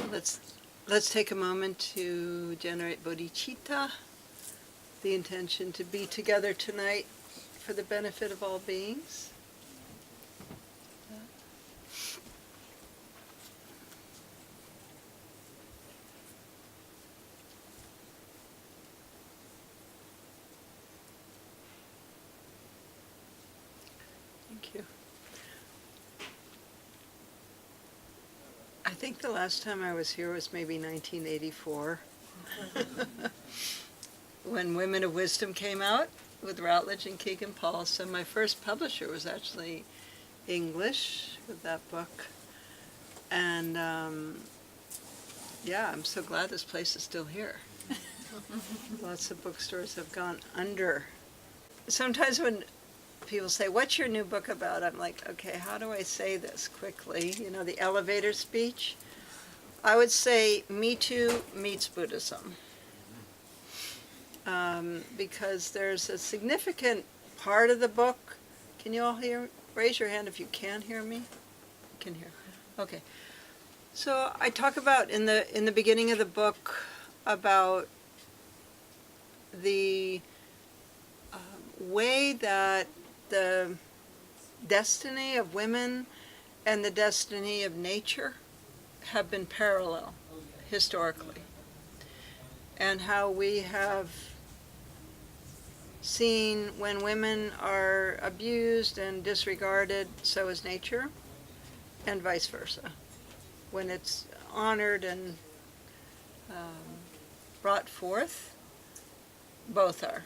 Let's take a moment to generate bodhicitta, the intention to be together tonight for the benefit of all beings. Thank you. I think the last time I was here was maybe 1984, when Women of Wisdom came out with Routledge and Keegan Paul. So my first publisher was actually English with that book. And yeah, I'm so glad this place is still here. Lots of bookstores have gone under. Sometimes when people say, what's your new book about? I'm like, okay, how do I say this quickly? You know, the elevator speech. I would say Me Too meets Buddhism. Because there's a significant part of the book. Can you all hear? Raise your hand if you can hear me. You can hear. Okay. So I talk about in the beginning of the book about the way that the destiny of women and the destiny of nature have been parallel historically, and how we have seen when women are abused and disregarded, so is nature, and vice versa. When it's honored and brought forth, both are.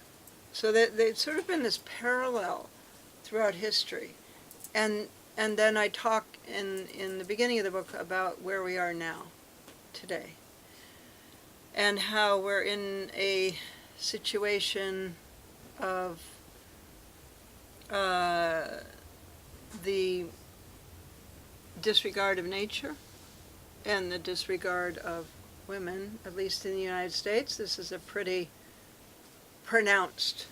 So they've sort of been this parallel throughout history. And then I talk in the beginning of the book about where we are now, today. And how we're in a situation of the disregard of nature and the disregard of women, at least in the United States. This is a pretty pronounced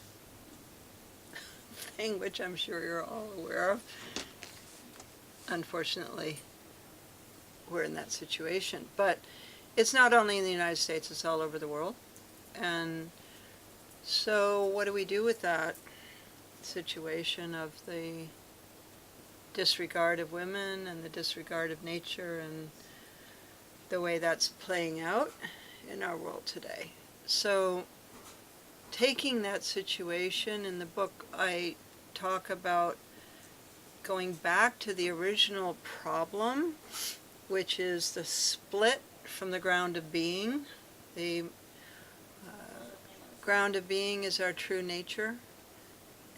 thing, which I'm sure you're all aware of. Unfortunately, we're in that situation. But it's not only in the United States, it's all over the world. And so what do we do with that situation of the disregard of women and the disregard of nature and the way that's playing out in our world today? So taking that situation, in the book I talk about going back to the original problem, which is the split from the ground of being. The ground of being is our true nature,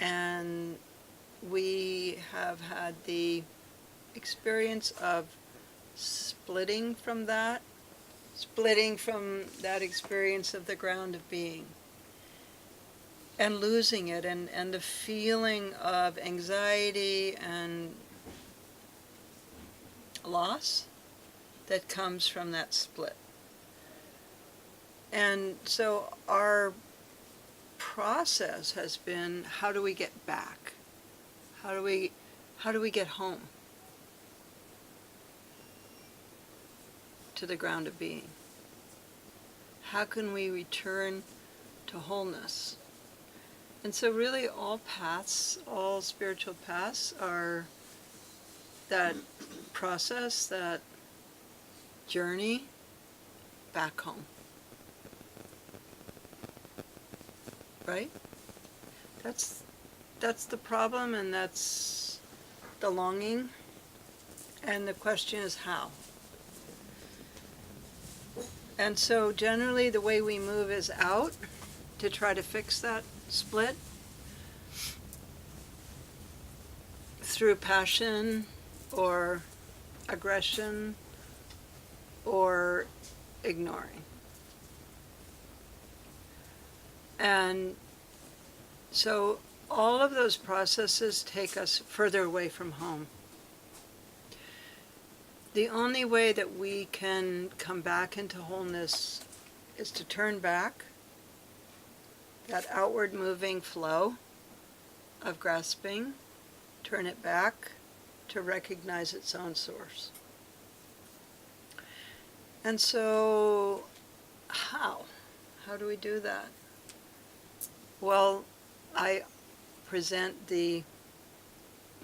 and we have had the experience of splitting from that experience of the ground of being, and losing it, and the feeling of anxiety and loss that comes from that split. And so our process has been, how do we get back? How do we get home to the ground of being? How can we return to wholeness? And so really all paths, all spiritual paths are that process, that journey back home. Right? That's the problem, and that's the longing. And the question is how. And so generally the way we move is out to try to fix that split through passion or aggression or ignoring. And so all of those processes take us further away from home. The only way that we can come back into wholeness is to turn back, that outward moving flow of grasping, turn it back to recognize its own source. And so, how? How do we do that? Well, I present the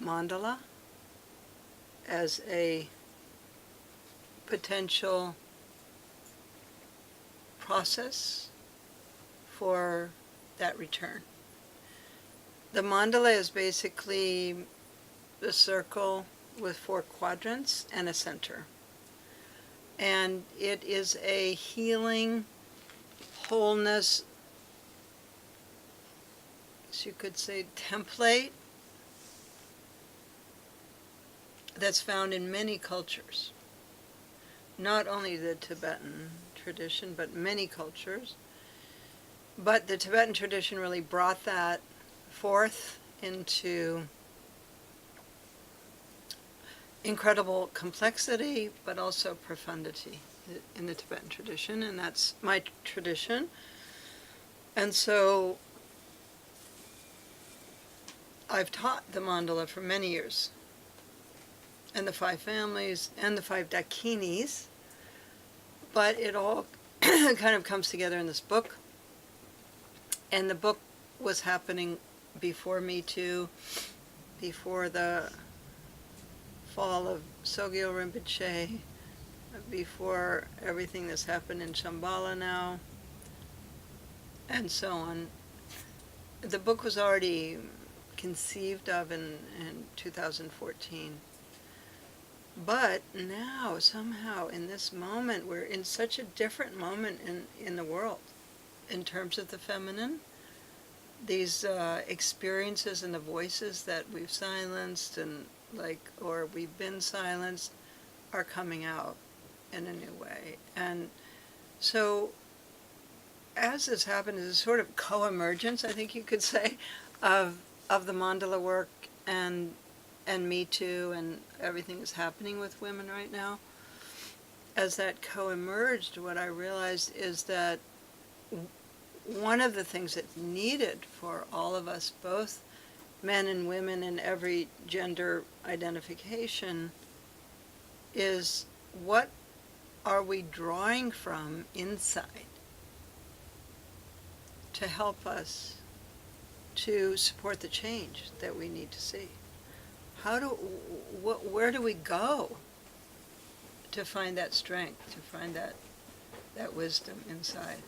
mandala as a potential process for that return. The mandala is basically a circle with 4 quadrants and a center. And it is a healing, wholeness, as you could say, template that's found in many cultures. Not only the Tibetan tradition, but many cultures. But the Tibetan tradition really brought that forth into incredible complexity, but also profundity in the Tibetan tradition, and that's my tradition. And so I've taught the mandala for many years, and the 5 families, and the 5 Dakinis, but it all kind of comes together in this book. And the book was happening before Me Too, before the fall of Chogyam Rinpoche, before everything that's happened in Shambhala now, and so on. The book was already conceived of in 2014. But now, somehow, in this moment, we're in such a different moment in the world in terms of the feminine. These experiences and the voices that we've silenced or we've been silenced are coming out in a new way. And so as this happened, there's a sort of co-emergence, I think you could say, of the mandala work and Me Too and everything that's happening with women right now. As that co-emerged, what I realized is that one of the things that's needed for all of us, both men and women in every gender identification, is what are we drawing from inside to help us to support the change that we need to see? Where do we go to find that strength, to find that wisdom inside?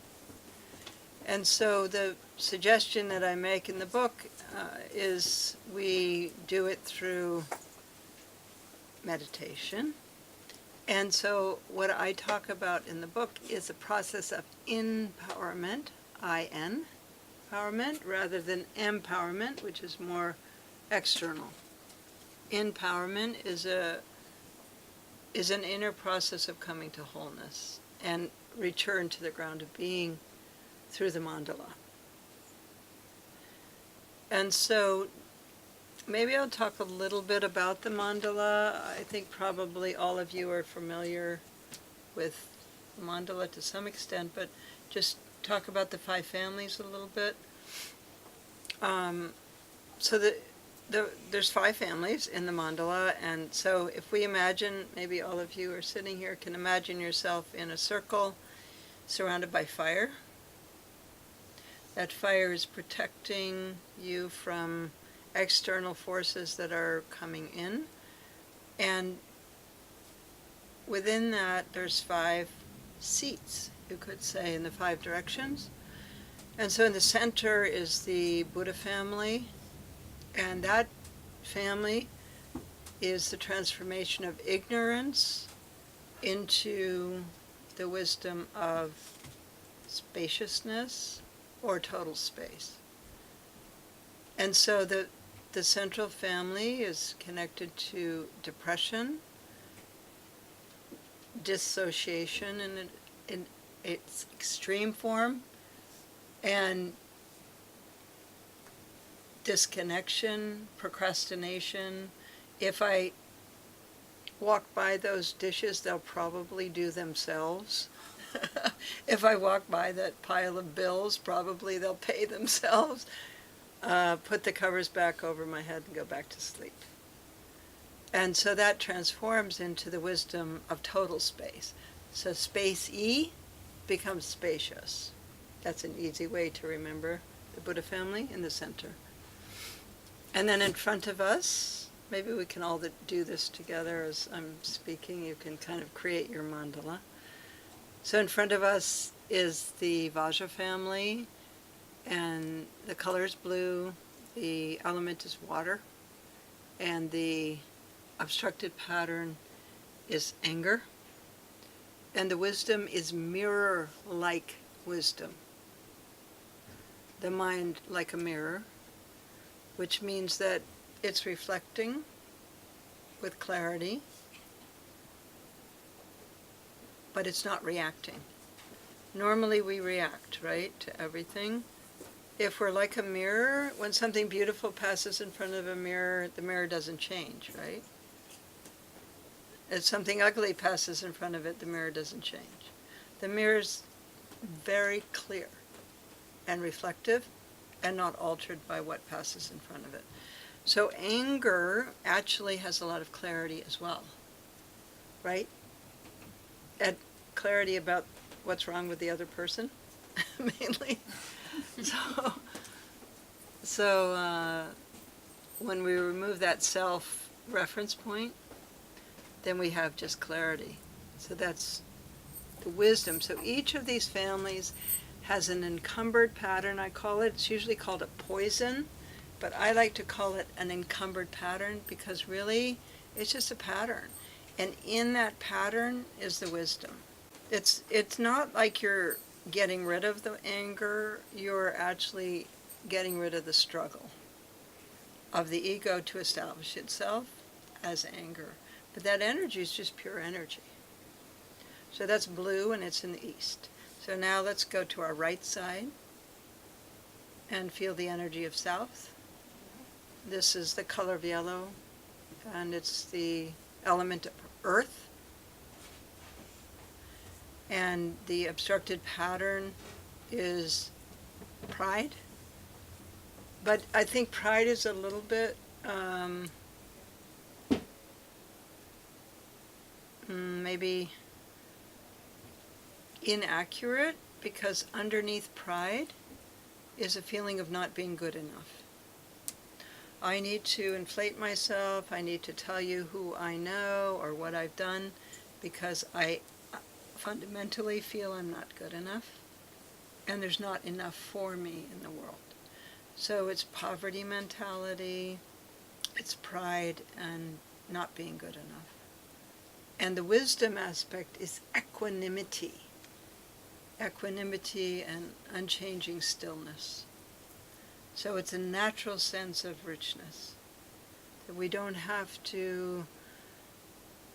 And so the suggestion that I make in the book is we do it through meditation. And so what I talk about in the book is a process of in-powerment, I-N, empowerment, rather than empowerment, which is more external. In-powerment is an inner process of coming to wholeness and return to the ground of being through the mandala. And so maybe I'll talk a little bit about the mandala. I think probably all of you are familiar with mandala to some extent, but just talk about the 5 families a little bit. So there's 5 families in the mandala, and so if we imagine, maybe all of you are sitting here, can imagine yourself in a circle surrounded by fire. That fire is protecting you from external forces that are coming in. And within that, there's 5 seats, you could say, in the 5 directions. And so in the center is the Buddha family, and that family is the transformation of ignorance into the wisdom of spaciousness, or total space. And so the central family is connected to depression, dissociation in its extreme form, and disconnection, procrastination. If I walk by those dishes, they'll probably do themselves. If I walk by that pile of bills, probably they'll pay themselves. Put the covers back over my head and go back to sleep. And so that transforms into the wisdom of total space. So space E becomes spacious. That's an easy way to remember the Buddha family in the center. And then in front of us, maybe we can all do this together as I'm speaking. You can kind of create your mandala. So in front of us is the Vajra family, and the color is blue, the element is water, and the obstructed pattern is anger, and the wisdom is mirror-like wisdom. The mind like a mirror, which means that it's reflecting with clarity, but it's not reacting. Normally we react, right, to everything. If we're like a mirror, when something beautiful passes in front of a mirror, the mirror doesn't change, right? If something ugly passes in front of it, the mirror doesn't change. The mirror's very clear and reflective and not altered by what passes in front of it. So anger actually has a lot of clarity as well, right? And clarity about what's wrong with the other person, mainly. So when we remove that self-reference point, then we have just clarity. So that's the wisdom. So each of these families has an encumbered pattern, I call it. It's usually called a poison, but I like to call it an encumbered pattern because really it's just a pattern. And in that pattern is the wisdom. It's not like you're getting rid of the anger, you're actually getting rid of the struggle of the ego to establish itself as anger. But that energy is just pure energy. So that's blue and it's in the east. So now let's go to our right side and feel the energy of south. This is the color of yellow, and it's the element of earth. And the obstructed pattern is pride. But I think pride is a little bit maybe inaccurate, because underneath pride is a feeling of not being good enough. I need to inflate myself, I need to tell you who I know or what I've done, because I fundamentally feel I'm not good enough, and there's not enough for me in the world. So it's poverty mentality, it's pride, and not being good enough. And the wisdom aspect is equanimity. Equanimity and unchanging stillness. So it's a natural sense of richness. That we don't have to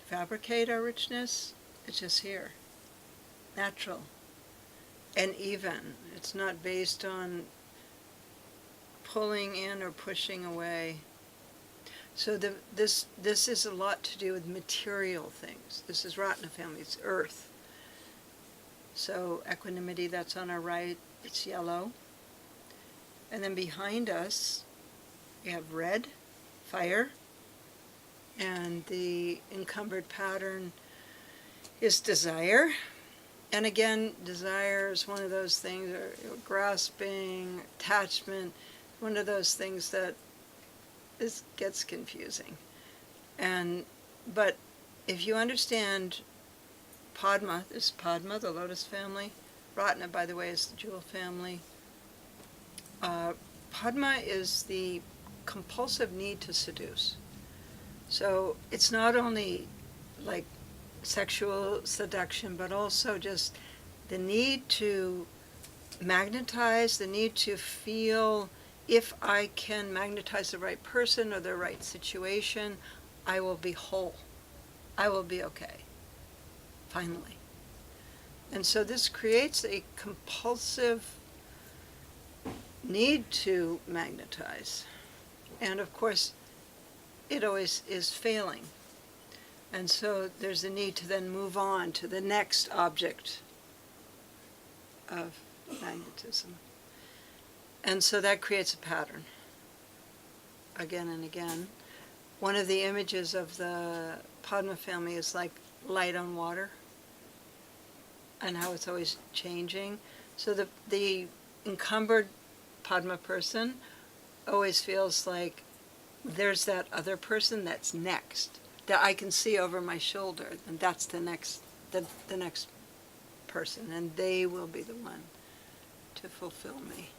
fabricate our richness, it's just here. Natural. And even. It's not based on pulling in or pushing away. So this is a lot to do with material things. This is Ratna family, it's earth. So equanimity, that's on our right, it's yellow. And then behind us, we have red, fire, and the encumbered pattern is desire. And again, desire is one of those things, or grasping, attachment, one of those things that gets confusing. But if you understand Padma, this is Padma, the lotus family. Ratna, by the way, is the jewel family. Padma is the compulsive need to seduce. So it's not only like sexual seduction, but also just the need to magnetize, the need to feel, if I can magnetize the right person or the right situation, I will be whole. I will be okay. Finally. And so this creates a compulsive need to magnetize. And of course, it always is failing. And so there's a need to then move on to the next object of magnetism. And so that creates a pattern, again and again. One of the images of the Padma family is like light on water. and how it's always changing. So the encumbered Padma person always feels like there's that other person that's next, that I can see over my shoulder, and that's the next person, and they will be the one to fulfill me.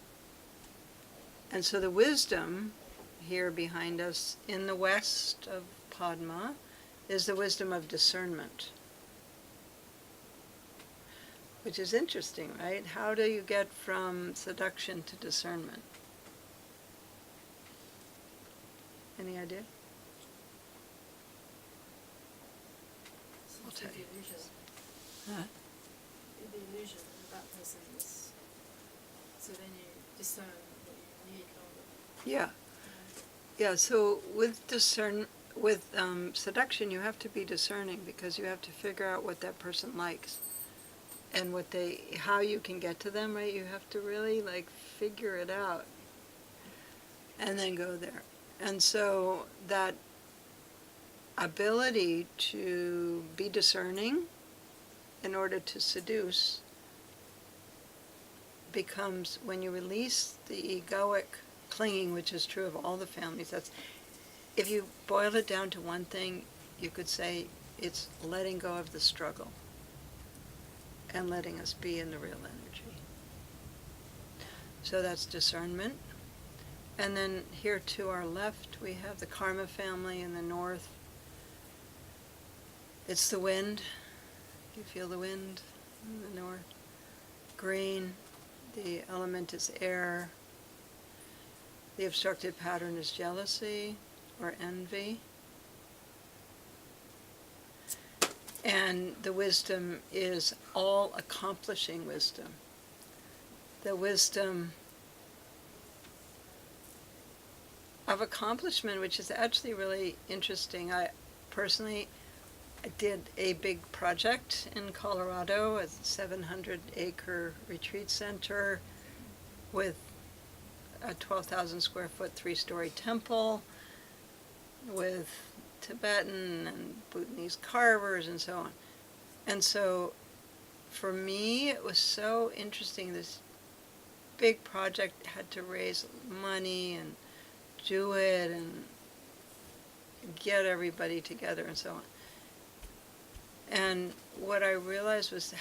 And so the wisdom here behind us in the west of Padma is the wisdom of discernment. Which is interesting, right? How do you get from seduction to discernment? Any idea? I'll tell you. The illusion. Huh? The illusion that that person is. So then you discern what you need. Yeah. Yeah, so with seduction, you have to be discerning because you have to figure out what that person likes and how you can get to them, right? You have to really figure it out and then go there. And so that ability to be discerning in order to seduce becomes, when you release the egoic clinging, which is true of all the families, if you boil it down to one thing, you could say it's letting go of the struggle and letting us be in the real energy. So that's discernment. And then here to our left, we have the Karma family in the north. It's the wind. You feel the wind in the north. Green, the element is air. The obstructed pattern is jealousy or envy. And the wisdom is all-accomplishing wisdom. The wisdom of accomplishment, which is actually really interesting. I did a big project in Colorado, a 700-acre retreat center with a 12,000 square foot 3-story temple with Tibetan and Bhutanese carvers and so on. And so for me, it was so interesting. This big project had to raise money and do it and get everybody together and so on. And what I realized was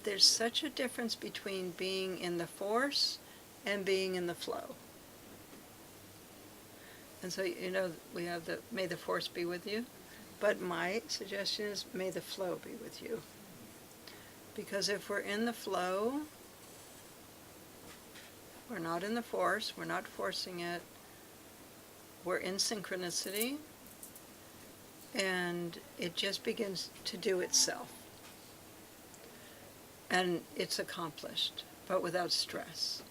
there's such a difference between being in the force and being in the flow. And so, we have may the force be with you. But my suggestion is, may the flow be with you. Because if we're in the flow, we're not in the force, we're not forcing it, we're in synchronicity, and it just begins to do itself. And it's accomplished, but without stress.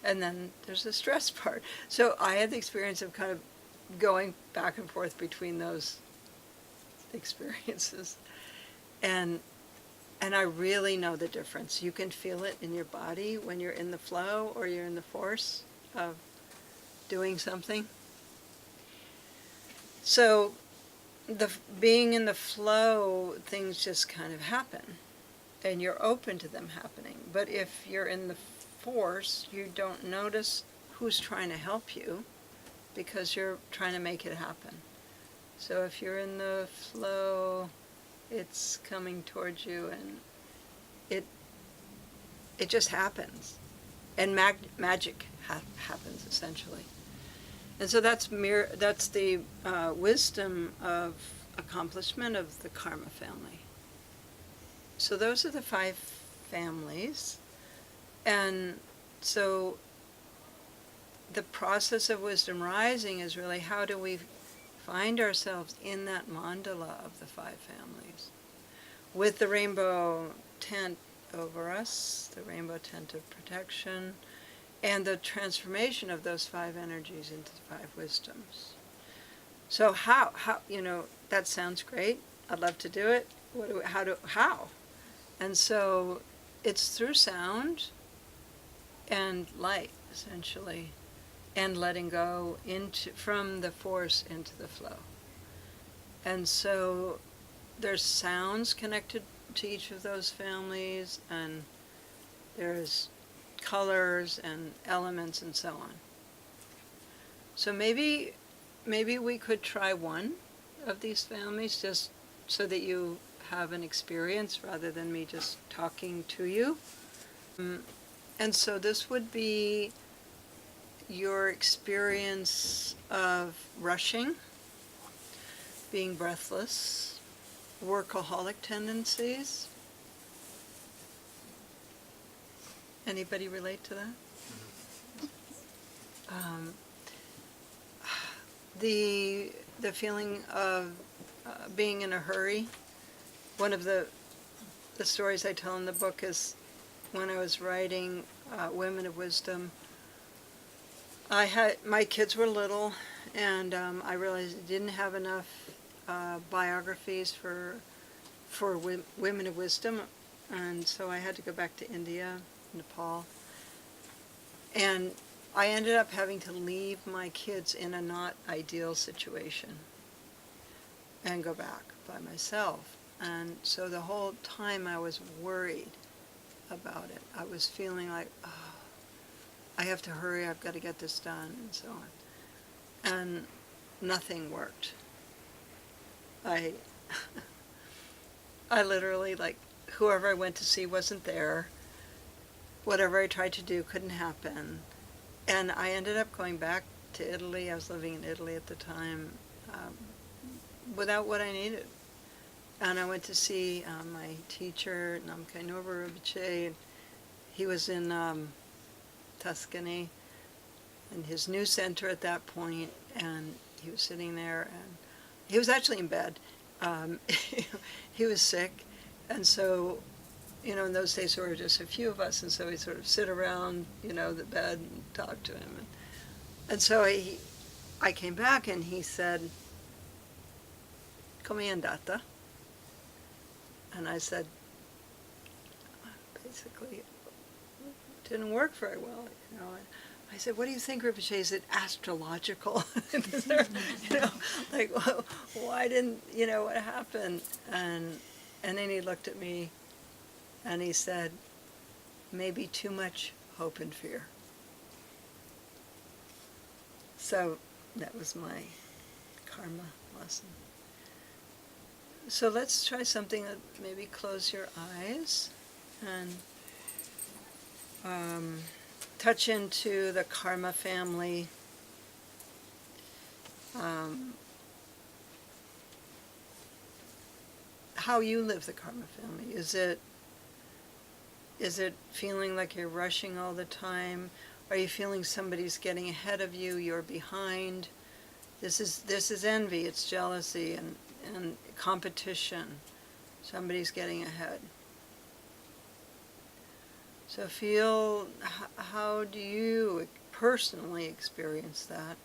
And then there's the stress part. So I had the experience of kind of going back and forth between those experiences. And I really know the difference. You can feel it in your body when you're in the flow or you're in the force of doing something. So being in the flow, things just kind of happen. And you're open to them happening. But if you're in the force, you don't notice who's trying to help you because you're trying to make it happen. So if you're in the flow, it's coming towards you, and it just happens, and magic happens essentially. And so that's the wisdom of accomplishment of the Karma family. So those are the 5 families. And so the process of wisdom rising is really, how do we find ourselves in that mandala of the 5 families with the rainbow tent over us, the rainbow tent of protection, and the transformation of those 5 energies into the 5 wisdoms. So how that sounds great. I'd love to do it. How? And so it's through sound and light, essentially, and letting go from the force into the flow. And so there's sounds connected to each of those families, and there's colors and elements and so on. So maybe we could try one of these families, just so that you have an experience rather than me just talking to you. And so this would be your experience of rushing, being breathless, workaholic tendencies. Anybody relate to that? The feeling of being in a hurry. One of the stories I tell in the book is when I was writing Women of Wisdom. My kids were little, and I realized I didn't have enough biographies for women of wisdom, and so I had to go back to India, Nepal, and I ended up having to leave my kids in a not ideal situation and go back by myself. And so the whole time I was worried about it. I was feeling like, oh, I have to hurry, I've got to get this done, and so on. And nothing worked. I literally, like, whoever I went to see wasn't there. Whatever I tried to do couldn't happen. And I ended up going back to Italy. I was living in Italy at the time, without what I needed. And I went to see my teacher, Namkhai Norbu Rinpoche. He was in Tuscany, in his new center at that point, and he was sitting there, and he was actually in bed. He was sick, and so, in those days there were just a few of us, and so we'd sort of sit around, the bed and talk to him. And so I came back, and he said, "Come è andata?" And I said, basically, it didn't work very well, I said, "What do you think, Rinpoche? Is it astrological?" Like, well, why didn't, what happened? And then he looked at me and he said, "Maybe too much hope and fear." So that was my karma lesson. So let's try something that maybe close your eyes and touch into the karma family. How you live the karma family. Is it feeling like you're rushing all the time? Are you feeling somebody's getting ahead of you, you're behind? This is envy, it's jealousy and competition. Somebody's getting ahead. So feel, how do you personally experience that?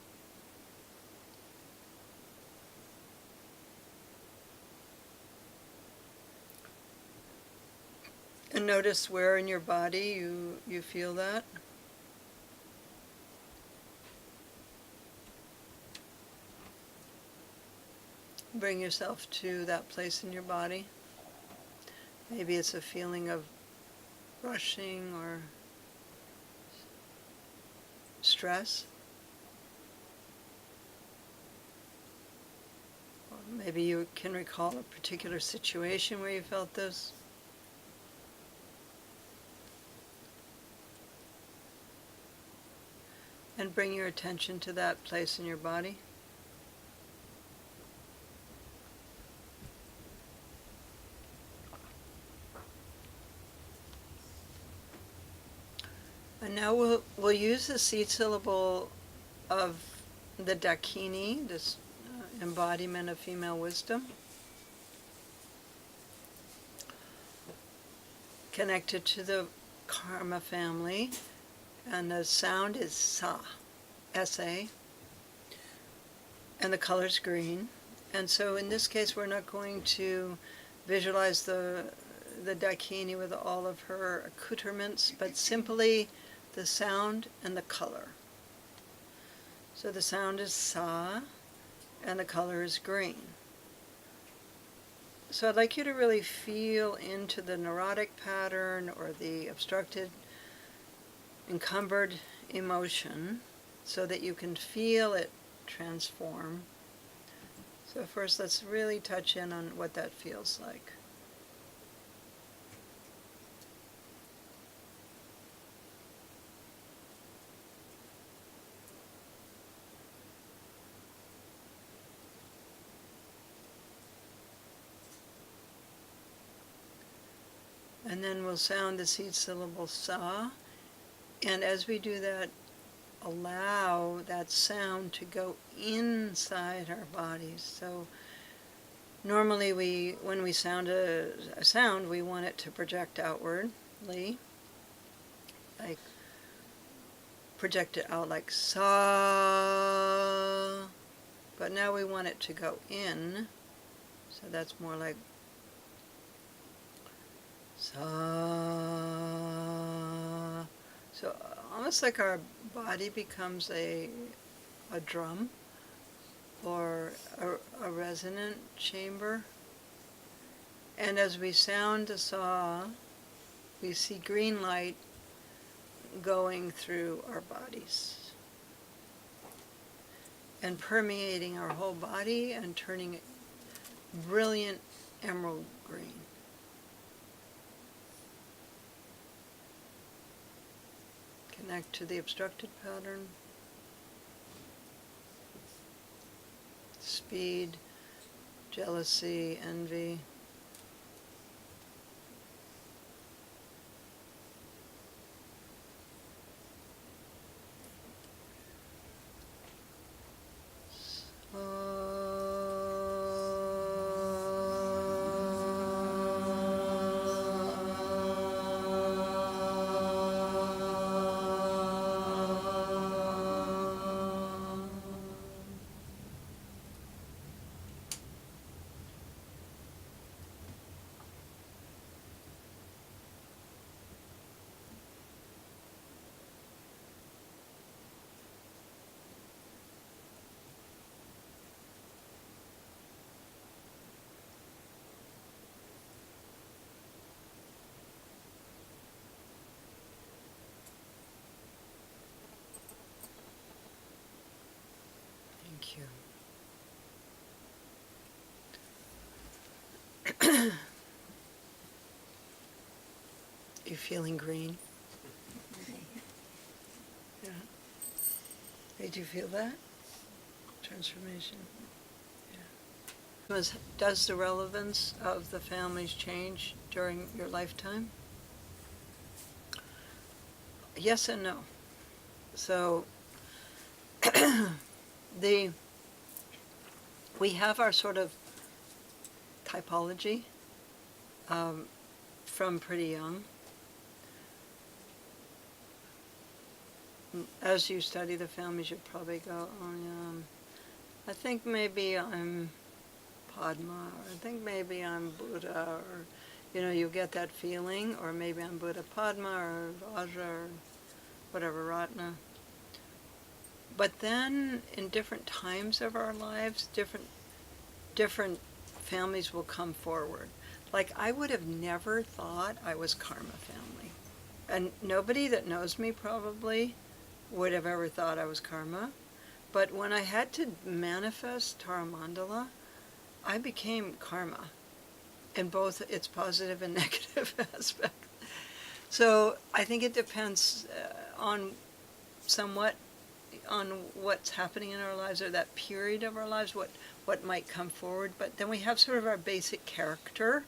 And notice where in your body you feel that. Bring yourself to that place in your body. Maybe it's a feeling of rushing or stress. Or maybe you can recall a particular situation where you felt this. And bring your attention to that place in your body. And now we'll use the seed syllable of the Dakini, this embodiment of female wisdom, connected to the karma family, and the sound is sa, S-A, and the color's green. And so in this case we're not going to visualize the Dakini with all of her accoutrements, but simply the sound and the color. So the sound is sa, and the color is green. So I'd like you to really feel into the neurotic pattern or the obstructed, encumbered emotion so that you can feel it transform. So first let's really touch in on what that feels like. And then we'll sound the seed syllable sa. And as we do that, allow that sound to go inside our bodies. So normally when we sound a sound, we want it to project outwardly. Like project it out like sa. But now we want it to go in. So that's more like sa. So almost like our body becomes a drum or a resonant chamber. And as we sound the sa, we see green light going through our bodies and permeating our whole body and turning it brilliant emerald green. Connect to the obstructed pattern. Speed, jealousy, envy. Thank you. You feeling green? Yeah. Did you feel that? Transformation. Yeah. Does the relevance of the families change during your lifetime? Yes and no. So we have our sort of typology from pretty young. As you study the families, you probably go, oh yeah, I think maybe I'm Padma, or I think maybe I'm Buddha, or, you get that feeling, or maybe I'm Buddha Padma, or Vajra, or whatever, Ratna. But then, in different times of our lives, different families will come forward. Like, I would have never thought I was Karma family. And nobody that knows me probably would have ever thought I was Karma. But when I had to manifest Tara Mandala, I became Karma in both its positive and negative aspects. So I think it depends somewhat on what's happening in our lives or that period of our lives, what might come forward. But then we have sort of our basic character,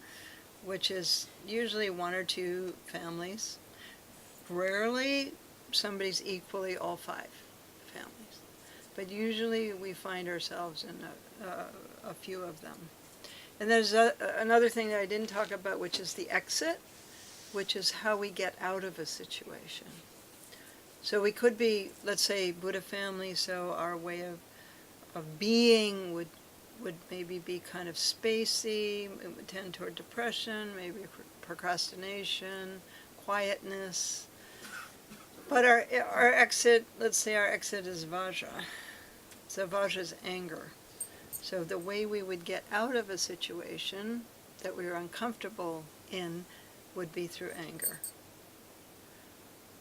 which is usually one or two families. Rarely somebody's equally all five families. But usually we find ourselves in a few of them. And there's another thing that I didn't talk about, which is the exit, which is how we get out of a situation. So we could be, let's say, Buddha family, so our way of being would maybe be kind of spacey, it would tend toward depression, maybe procrastination, quietness. But our exit, let's say our exit is Vajra. So Vajra is anger. So the way we would get out of a situation that we were uncomfortable in would be through anger.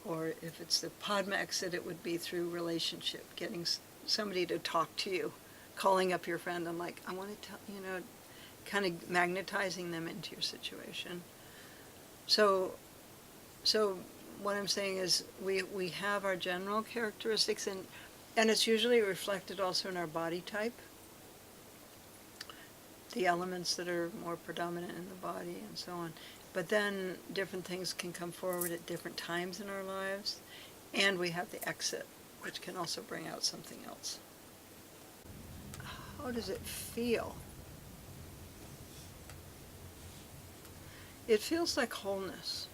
Or if it's the Padma exit, it would be through relationship, getting somebody to talk to you, calling up your friend and like, I want to tell, kind of magnetizing them into your situation. So what I'm saying is we have our general characteristics, and it's usually reflected also in our body type, the elements that are more predominant in the body and so on. But then different things can come forward at different times in our lives, and we have the exit, which can also bring out something else. How does it feel? It feels like wholeness.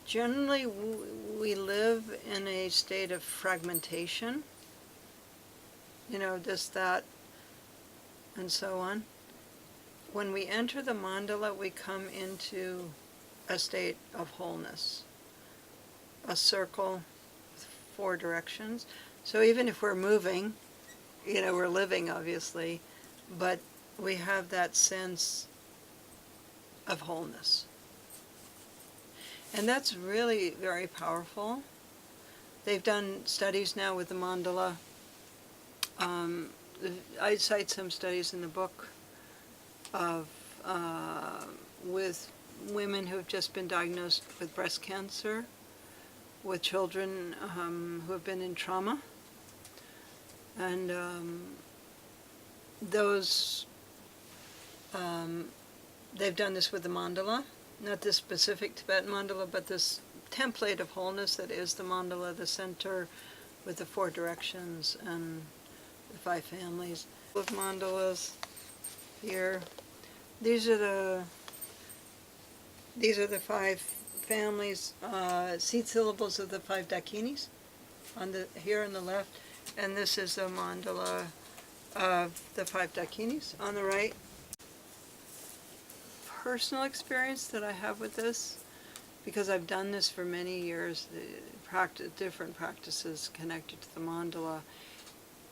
Generally, we live in a state of fragmentation, this, that, and so on. When we enter the mandala, we come into a state of wholeness, a circle with 4 directions. So even if we're moving, we're living, obviously, but we have that sense of wholeness. And that's really very powerful. They've done studies now with the mandala. I cite some studies in the book of with women who have just been diagnosed with breast cancer, with children who have been in trauma, and they've done this with the mandala, not this specific Tibetan mandala, but this template of wholeness that is the mandala, the center with the 4 directions and the 5 families. Of mandalas here. These are the 5 families, seed syllables of the 5 Dakinis here on the left, and this is a mandala of the 5 Dakinis on the right. Personal experience that I have with this, because I've done this for many years, different practices connected to the mandala,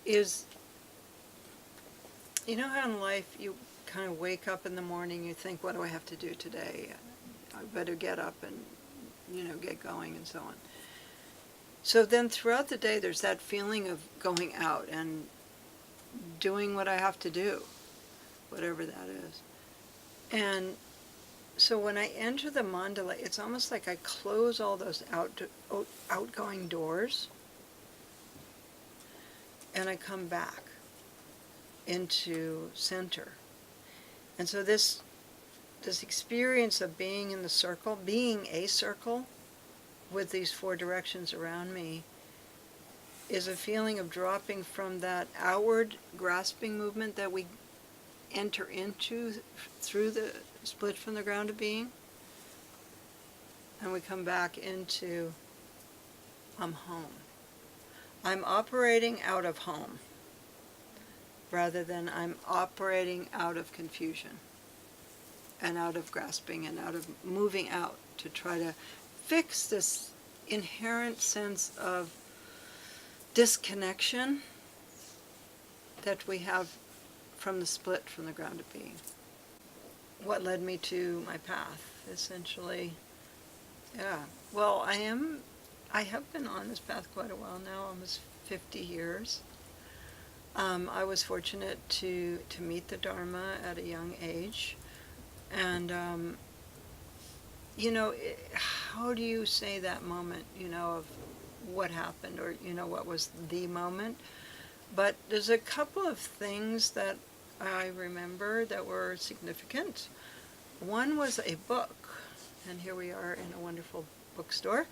is, how in life you kind of wake up in the morning, you think, what do I have to do today? I better get up and, get going and so on. So then throughout the day, there's that feeling of going out and doing what I have to do, whatever that is. And so when I enter the mandala, it's almost like I close all those outgoing doors, and I come back into center. And so this experience of being in the circle, being a circle with these 4 directions around me, is a feeling of dropping from that outward grasping movement that we enter into through the split from the ground of being, and we come back into I'm home. I'm operating out of home rather than I'm operating out of confusion and out of grasping and out of moving out to try to fix this inherent sense of disconnection that we have from the split from the ground of being. What led me to my path, essentially. Yeah. Well, I have been on this path quite a while now, almost 50 years. I was fortunate to meet the Dharma at a young age. And, how do you say that moment, of what happened or, what was the moment? But there's a couple of things that I remember that were significant. One was a book, and here we are in a wonderful bookstore.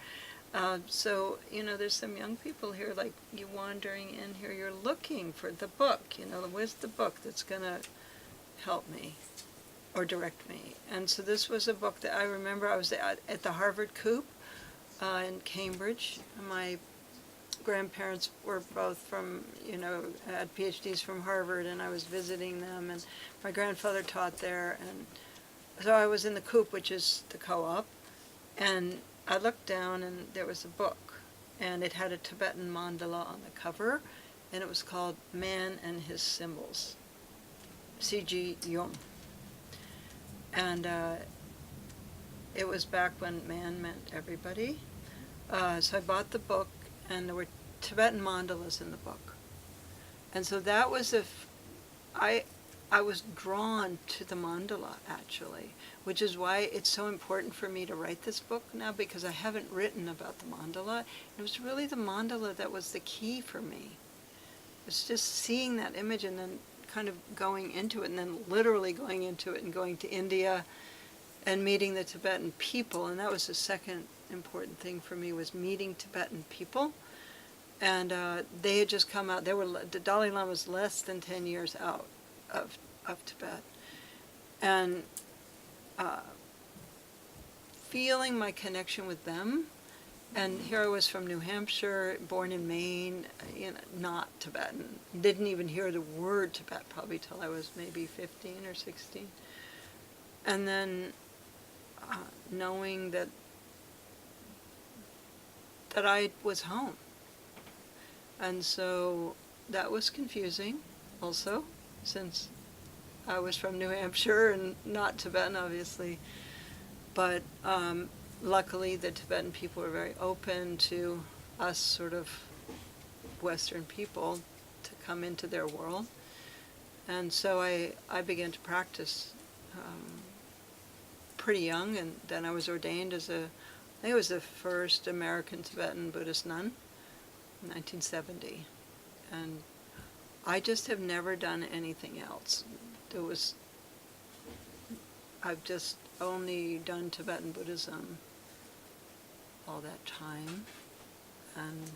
So, there's some young people here, like you wandering in here, you're looking for the book, where's the book that's going to help me or direct me? And so this was a book that I remember. I was at the Harvard Coop in Cambridge. My grandparents were both from, had PhDs from Harvard, and I was visiting them, and my grandfather taught there, and so I was in the Coop, which is the co-op, and I looked down, and there was a book, and it had a Tibetan mandala on the cover, and it was called Man and His Symbols, C.G. Jung. And it was back when man meant everybody. So I bought the book, and there were Tibetan mandalas in the book. And so that was I was drawn to the mandala, actually, which is why it's so important for me to write this book now, because I haven't written about the mandala. It was really the mandala that was the key for me. It's just seeing that image and then kind of going into it, and then literally going into it and going to India and meeting the Tibetan people. And that was the second important thing for me, was meeting Tibetan people. And they had just come out. The Dalai Lama was less than 10 years out of Tibet. And feeling my connection with them. And here I was from New Hampshire, born in Maine, not Tibetan. Didn't even hear the word Tibet probably till I was maybe 15 or 16. And then knowing that I was home. And so that was confusing also, since I was from New Hampshire and not Tibetan, obviously. But luckily the Tibetan people were very open to us sort of Western people to come into their world. And so I began to practice pretty young, and then I was ordained as I think it was the first American Tibetan Buddhist nun in 1970. And I just have never done anything else. I've just only done Tibetan Buddhism all that time. And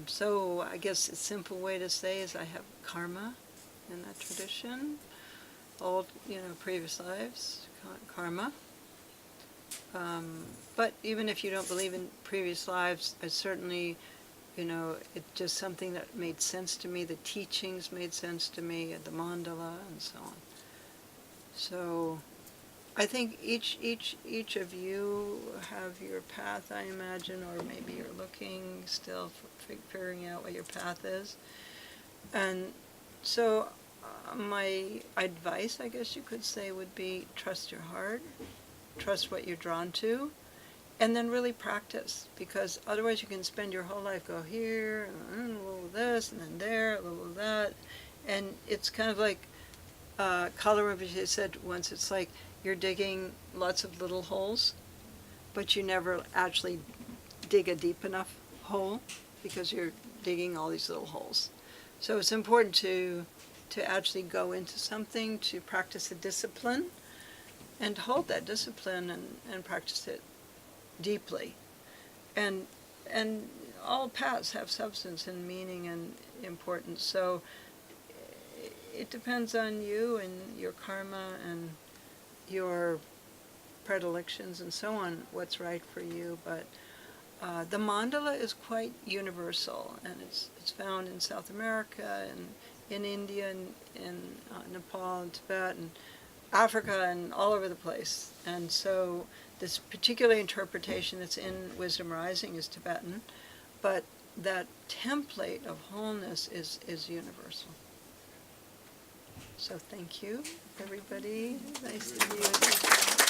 so I guess a simple way to say is I have karma in that tradition, old, previous lives, karma. But even if you don't believe in previous lives, I certainly, it's just something that made sense to me. The teachings made sense to me, the mandala and so on. So I think each of you have your path, I imagine, or maybe you're looking still, figuring out what your path is. And so my advice, I guess you could say, would be trust your heart, trust what you're drawn to, and then really practice, because otherwise you can spend your whole life go here, and a little of this, and then there, a little of that. And it's kind of like Kala Rinpoche said once, it's like you're digging lots of little holes, but you never actually dig a deep enough hole, because you're digging all these little holes. So it's important to actually go into something, to practice a discipline, and hold that discipline and practice it deeply. And all paths have substance and meaning and importance. So it depends on you and your karma and your predilections and so on, what's right for you. But the mandala is quite universal, and it's found in South America and in India and in Nepal and Tibet and Africa and all over the place. And so this particular interpretation that's in Wisdom Rising is Tibetan, but that template of wholeness is universal. So thank you, everybody. Nice to meet you.